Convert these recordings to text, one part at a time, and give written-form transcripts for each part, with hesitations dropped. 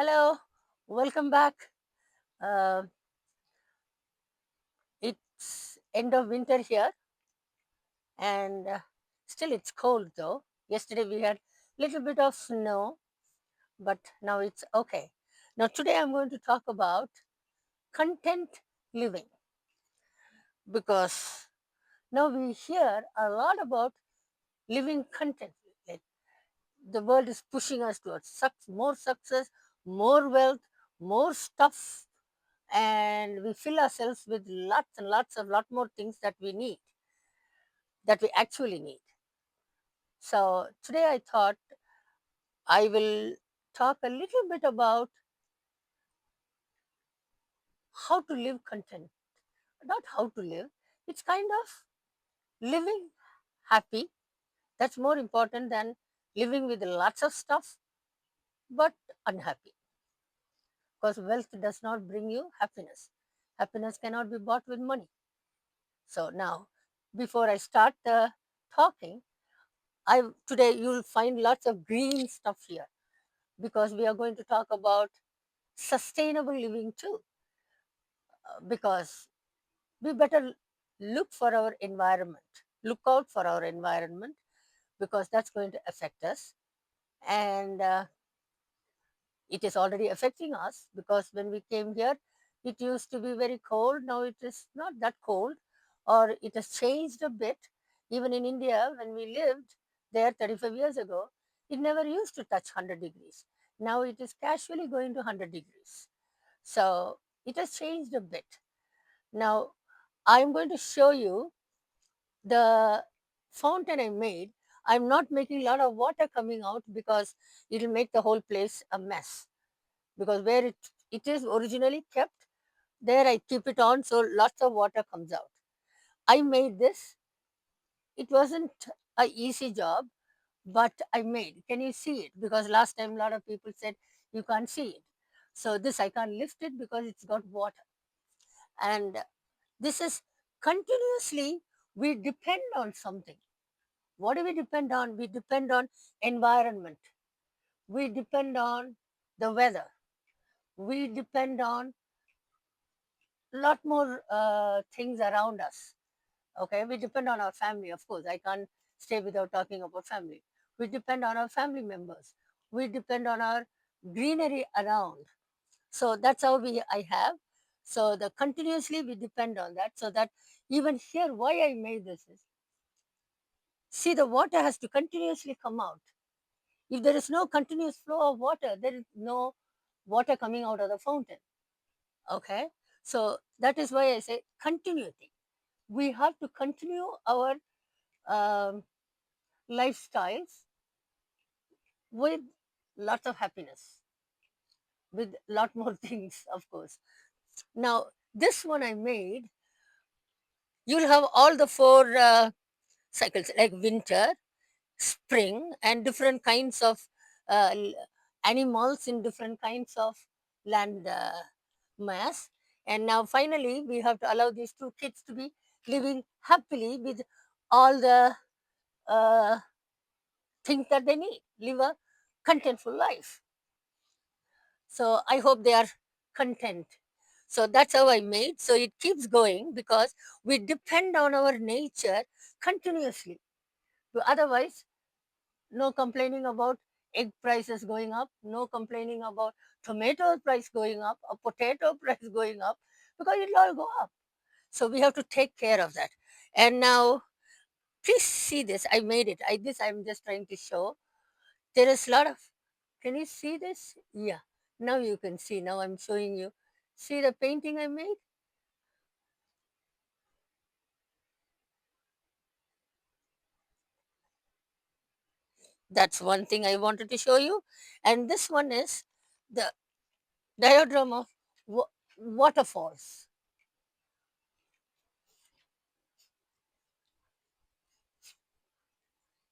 Hello, welcome back. Uh, it's end of winter here, and still it's cold though. Yesterday we had little bit of snow, but now it's okay. Now today I'm going to talk about content living because now we hear a lot about living content. Like the world is pushing us towards more success, more wealth, more stuff, and we fill ourselves with lots and lots of lot more things that we need, that we actually need. So today I thought I will talk a little bit about how to live content. Not how to live, it's kind of living happy. That's more important than living with lots of stuff but unhappy. Because wealth does not bring you happiness. Happiness cannot be bought with money. So now, before I start talking, I today you'll find lots of green stuff here because we are going to talk about sustainable living too. Because we better look for our environment, look out for our environment because that's going to affect us. And it is already affecting us because when we came here, it used to be very cold. Now it is not that cold, or it has changed a bit. Even in India, when we lived there 35 years ago, it never used to touch 100 degrees. Now it is casually going to 100 degrees. So it has changed a bit. Now I'm going to show you the fountain I made. I'm not making a lot of water coming out because it will make the whole place a mess. Because where it is originally kept, there I keep it on so lots of water comes out. I made this. It wasn't a easy job, but I made. Can you see it? Because last time a lot of people said you can't see it. So this I can't lift it because it's got water. And this is continuously we depend on something. What do we depend on? We depend on environment. We depend on the weather. We depend on lot more things around us. Okay, we depend on our family, of course. I can't stay without talking about family. We depend on our family members. We depend on our greenery around. So that's how I have. So the continuously we depend on that. So that even here, why I made this is, see, the water has to continuously come out. If there is no continuous flow of water, there is no water coming out of the fountain. Okay, so that is why I say continuity. We have to continue our um, lifestyles with lots of happiness, with lot more things, of course. Now, this one I made, you'll have all the four cycles like winter, spring, and different kinds of uh, l- animals in different kinds of land mass. And now, finally, we have to allow these two kids to be living happily with all the uh, things that they need, live a contentful life. So I hope they are content. So that's how I made. So it keeps going because we depend on our nature continuously. Otherwise, no complaining about egg prices going up, no complaining about tomato price going up, or potato price going up, because it'll all go up. So we have to take care of that. And now, please see this. I made it. This I'm just trying to show. There is a lot of, can you see this? Yeah, now you can see. Now I'm showing you. See the painting I made? That's one thing I wanted to show you. And this one is the diagram of waterfalls.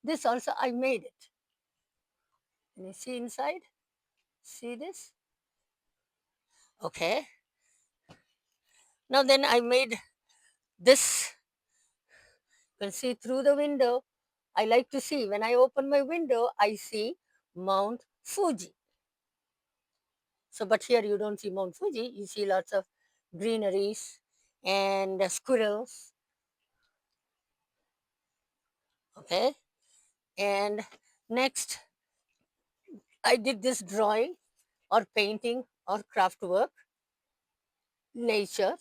This also I made it. Can you see inside? See this? Okay. Now then I made this. You can see through the window. I like to see. When I open my window, I see Mount Fuji. So, but here you don't see Mount Fuji, you see lots of greeneries and squirrels. Okay. And next, I did this drawing or painting or craft work, nature.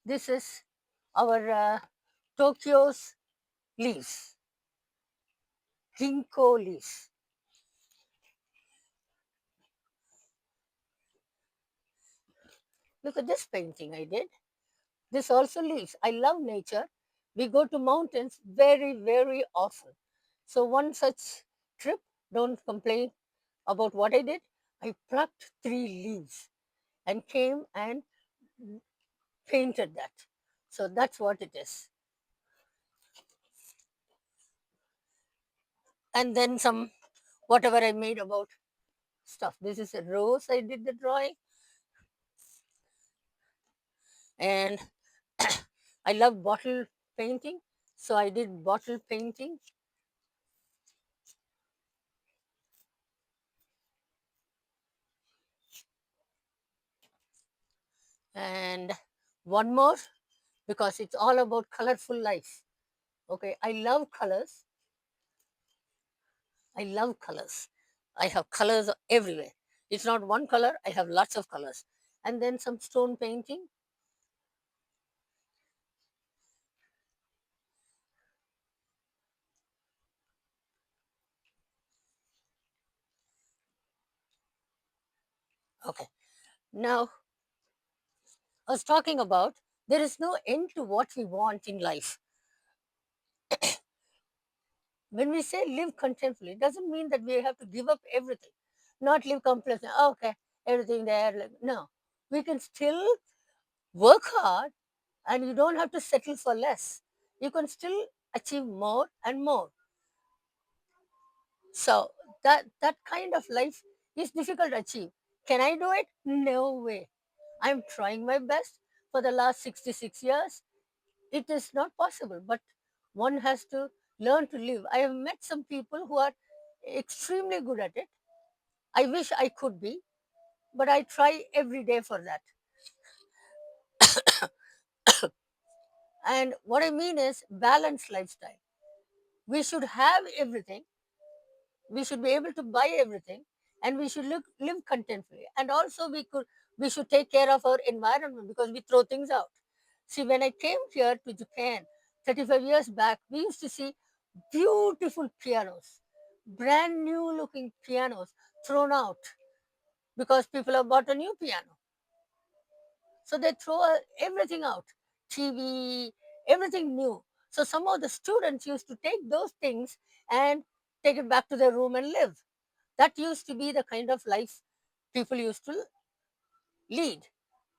This is our Tokyo's leaves, ginkgo leaves. Look at this painting I did. This also leaves. I love nature. We go to mountains very, very often. So one such trip, don't complain about what I did. I plucked 3 leaves and came and painted that. So that's what it is. And then some whatever I made about stuff. This is a rose I did the drawing. And I love bottle painting. So I did bottle painting. And one more, because it's all about colorful life. Okay, I love colors. I love colors. I have colors everywhere. It's not one color, I have lots of colors. And then some stone painting. Okay, now I was talking about there is no end to what we want in life. When we say live contentfully, it doesn't mean that we have to give up everything, not live complacent. Okay, everything there. No, we can still work hard, and you don't have to settle for less. You can still achieve more and more. So that kind of life is difficult to achieve. Can I do it? No way. I'm trying my best for the last 66 years. It is not possible, but one has to learn to live. I have met some people who are extremely good at it. I wish I could be, but I try every day for that. And what I mean is balanced lifestyle. We should have everything, we should be able to buy everything, and we should live contentfully, and also we should take care of our environment because we throw things out. See, when I came here to Japan 35 years back, we used to see beautiful pianos, brand new looking pianos thrown out because people have bought a new piano. So they throw everything out, TV, everything new. So some of the students used to take those things and take it back to their room and live. That used to be the kind of life people used to lead.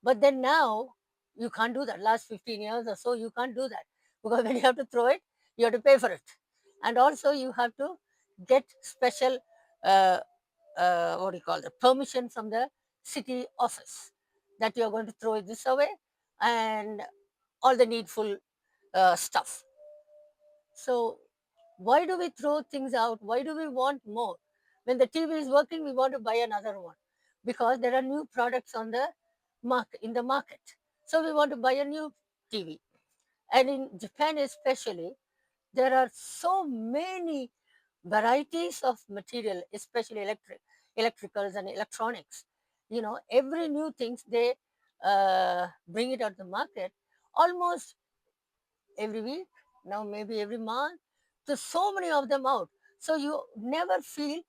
But then now you can't do that. Last 15 years or so, you can't do that because when you have to throw it, you have to pay for it. And also, you have to get special, uh, what do you call the permission from the city office that you are going to throw this away and all the needful stuff. So, why do we throw things out? Why do we want more? When the TV is working, we want to buy another one because there are new products on the market in the market. So we want to buy a new TV. And in Japan especially, there are so many varieties of material, especially electricals and electronics. You know, every new things they bring it out the market almost every week, now maybe every month. There's so many of them out. So you never feel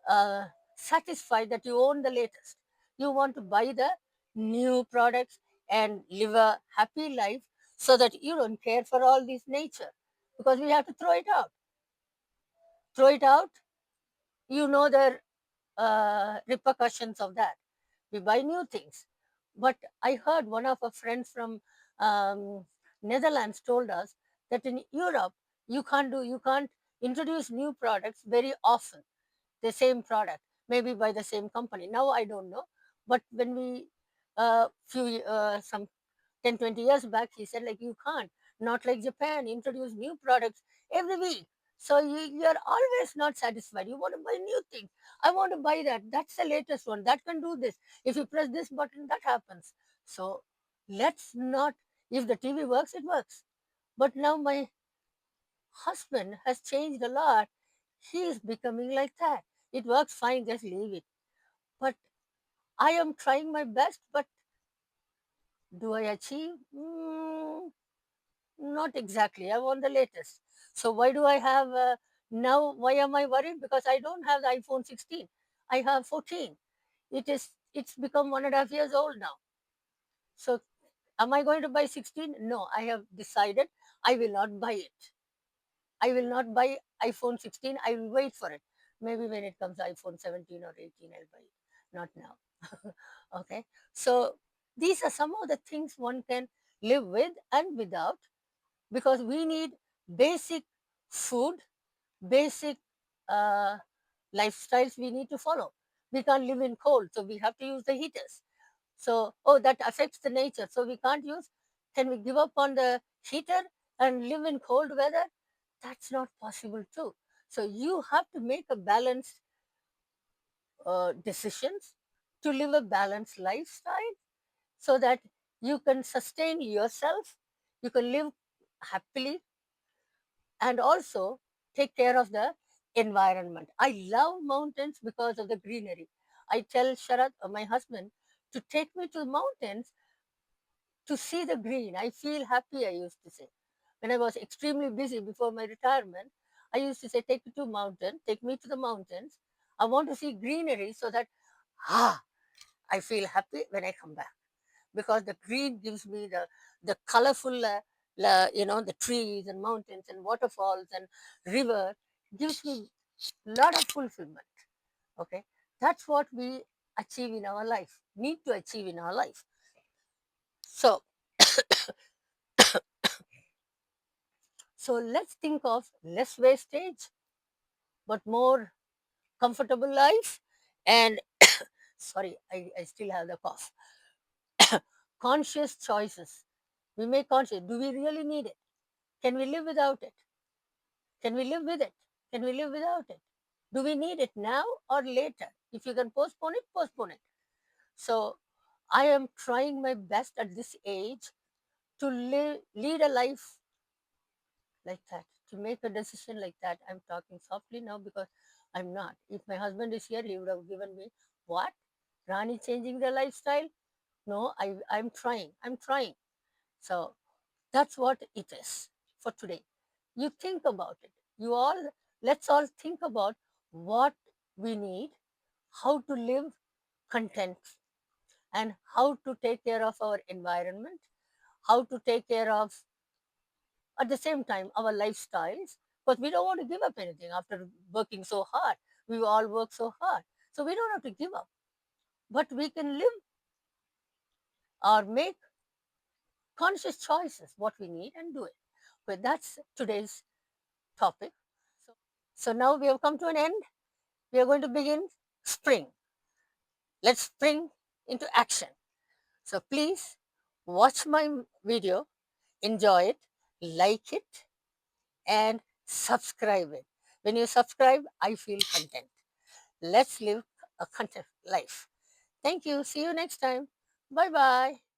uh, satisfied that you own the latest. You want to buy the new products and live a happy life so that you don't care for all this nature because we have to throw it out. Throw it out, you know the repercussions of that. We buy new things. But I heard one of our friends from um, Netherlands told us that in Europe you can't introduce new products very often. The same product, maybe by the same company. Now I don't know, but when we few some 10, 20 years back, he said like you can't, not like Japan, introduce new products every week. So you're always not satisfied. You want to buy new things. I want to buy that. That's the latest one. That can do this. If you press this button, that happens. So let's not, if the TV works, it works. But now my husband has changed a lot. He is becoming like that. It works fine, just leave it. But I am trying my best, but do I achieve? Not exactly. I want the latest. So why do I have now? Why am I worried? Because I don't have the iPhone 16. I have 14. It's become 1.5 years old now. So am I going to buy 16? No, I have decided I will not buy it. I will not buy iPhone 16. I will wait for it. Maybe when it comes iPhone 17 or 18, I'll buy it. Not now. Okay. So these are some of the things one can live with and without, because we need basic food, basic uh, lifestyles we need to follow. We can't live in cold, so we have to use the heaters. So, oh, that affects the nature. So we can't use, can we give up on the heater and live in cold weather? That's not possible too. So you have to make a balanced decisions to live a balanced lifestyle so that you can sustain yourself, you can live happily, and also take care of the environment. I love mountains because of the greenery. I tell Sharat, my husband, to take me to the mountains to see the green. I feel happy, I used to say. When I was extremely busy before my retirement, I used to say, take me to the mountains. I want to see greenery so that, ah, I feel happy when I come back, because the green gives me the colorful, the trees and mountains and waterfalls and river gives me lot of fulfillment. Okay, that's what we achieve in our life. Need to achieve in our life. So, so let's think of less wastage, but more comfortable life. And sorry, I still have the cough. Conscious choices. We make conscious. Do we really need it? Can we live without it? Can we live with it? Can we live without it? Do we need it now or later? If you can postpone it, postpone it. So I am trying my best at this age to lead a life like that, to make a decision like that. I'm talking softly now because I'm not. If my husband is here, he would have given me, what? Rani changing the lifestyle? No, I'm trying. I'm trying. So that's what it is for today. You think about it. Let's all think about what we need, how to live content, and how to take care of our environment, how to take care of, at the same time, our lifestyles, because we don't want to give up anything after working so hard. We all work so hard. So we don't have to give up, but we can live or make conscious choices what we need and do it. But that's today's topic. So now we have come to an end. We are going to begin spring. Let's spring into action. So please watch my video, enjoy it, like it, and subscribe it. When you subscribe, I feel content. Let's live a content life. Thank you. See you next time. Bye bye.